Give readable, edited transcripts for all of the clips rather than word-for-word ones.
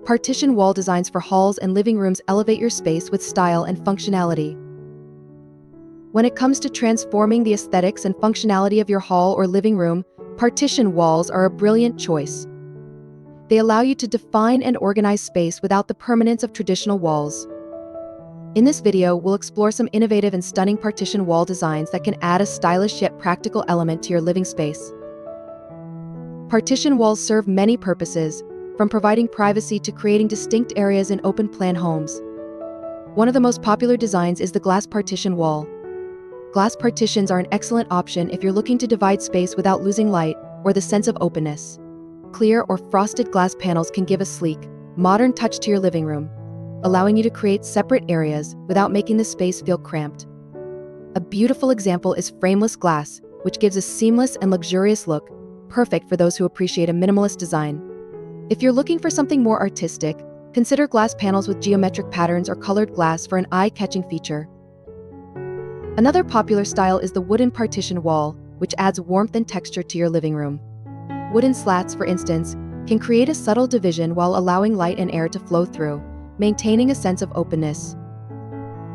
Partition wall designs for halls and living rooms elevate your space with style and functionality. When it comes to transforming the aesthetics and functionality of your hall or living room, partition walls are a brilliant choice. They allow you to define and organize space without the permanence of traditional walls. In this video, we'll explore some innovative and stunning partition wall designs that can add a stylish yet practical element to your living space. Partition walls serve many purposes, from providing privacy to creating distinct areas in open-plan homes. One of the most popular designs is the glass partition wall. Glass partitions are an excellent option if you're looking to divide space without losing light or the sense of openness. Clear or frosted glass panels can give a sleek, modern touch to your living room, allowing you to create separate areas without making the space feel cramped. A beautiful example is frameless glass, which gives a seamless and luxurious look, perfect for those who appreciate a minimalist design. If you're looking for something more artistic, consider glass panels with geometric patterns or colored glass for an eye-catching feature. Another popular style is the wooden partition wall, which adds warmth and texture to your living room. Wooden slats, for instance, can create a subtle division while allowing light and air to flow through, maintaining a sense of openness.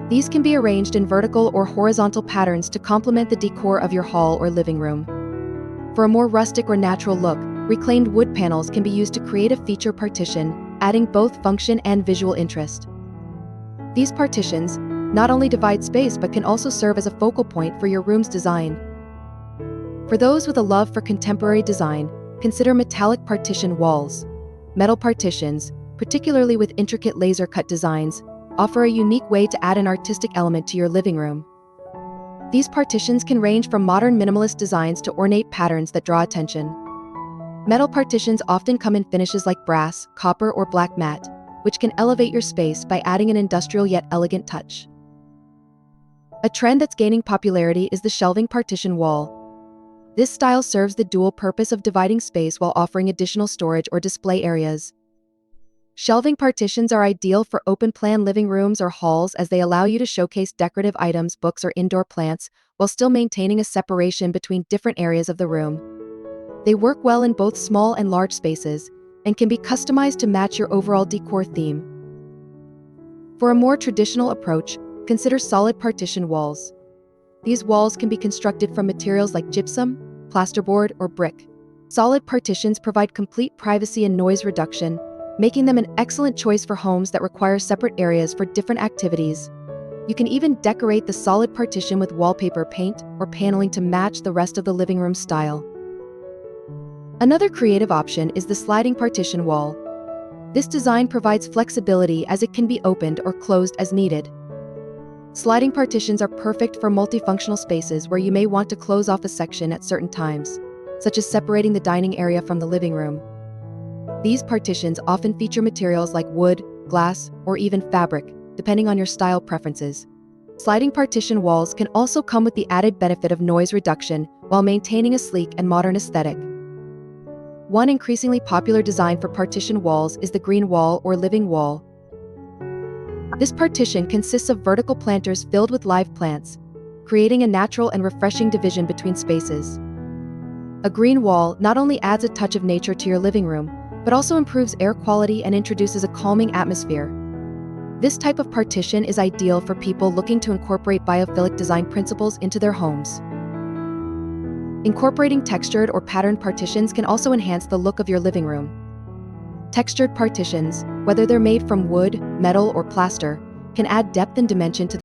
These can be arranged in vertical or horizontal patterns to complement the decor of your hall or living room. For a more rustic or natural look, reclaimed wood panels can be used to create a feature partition, adding both function and visual interest. These partitions not only divide space but can also serve as a focal point for your room's design. For those with a love for contemporary design, consider metallic partition walls. Metal partitions, particularly with intricate laser-cut designs, offer a unique way to add an artistic element to your living room. These partitions can range from modern minimalist designs to ornate patterns that draw attention. Metal partitions often come in finishes like brass, copper, or black matte, which can elevate your space by adding an industrial yet elegant touch. A trend that's gaining popularity is the shelving partition wall. This style serves the dual purpose of dividing space while offering additional storage or display areas. Shelving partitions are ideal for open-plan living rooms or halls as they allow you to showcase decorative items, books, or indoor plants, while still maintaining a separation between different areas of the room. They work well in both small and large spaces, and can be customized to match your overall decor theme. For a more traditional approach, consider solid partition walls. These walls can be constructed from materials like gypsum, plasterboard, or brick. Solid partitions provide complete privacy and noise reduction, making them an excellent choice for homes that require separate areas for different activities. You can even decorate the solid partition with wallpaper, paint, or paneling to match the rest of the living room style. Another creative option is the sliding partition wall. This design provides flexibility as it can be opened or closed as needed. Sliding partitions are perfect for multifunctional spaces where you may want to close off a section at certain times, such as separating the dining area from the living room. These partitions often feature materials like wood, glass, or even fabric, depending on your style preferences. Sliding partition walls can also come with the added benefit of noise reduction while maintaining a sleek and modern aesthetic. One increasingly popular design for partition walls is the green wall or living wall. This partition consists of vertical planters filled with live plants, creating a natural and refreshing division between spaces. A green wall not only adds a touch of nature to your living room, but also improves air quality and introduces a calming atmosphere. This type of partition is ideal for people looking to incorporate biophilic design principles into their homes. Incorporating textured or patterned partitions can also enhance the look of your living room. Textured partitions, whether they're made from wood, metal, or plaster, can add depth and dimension to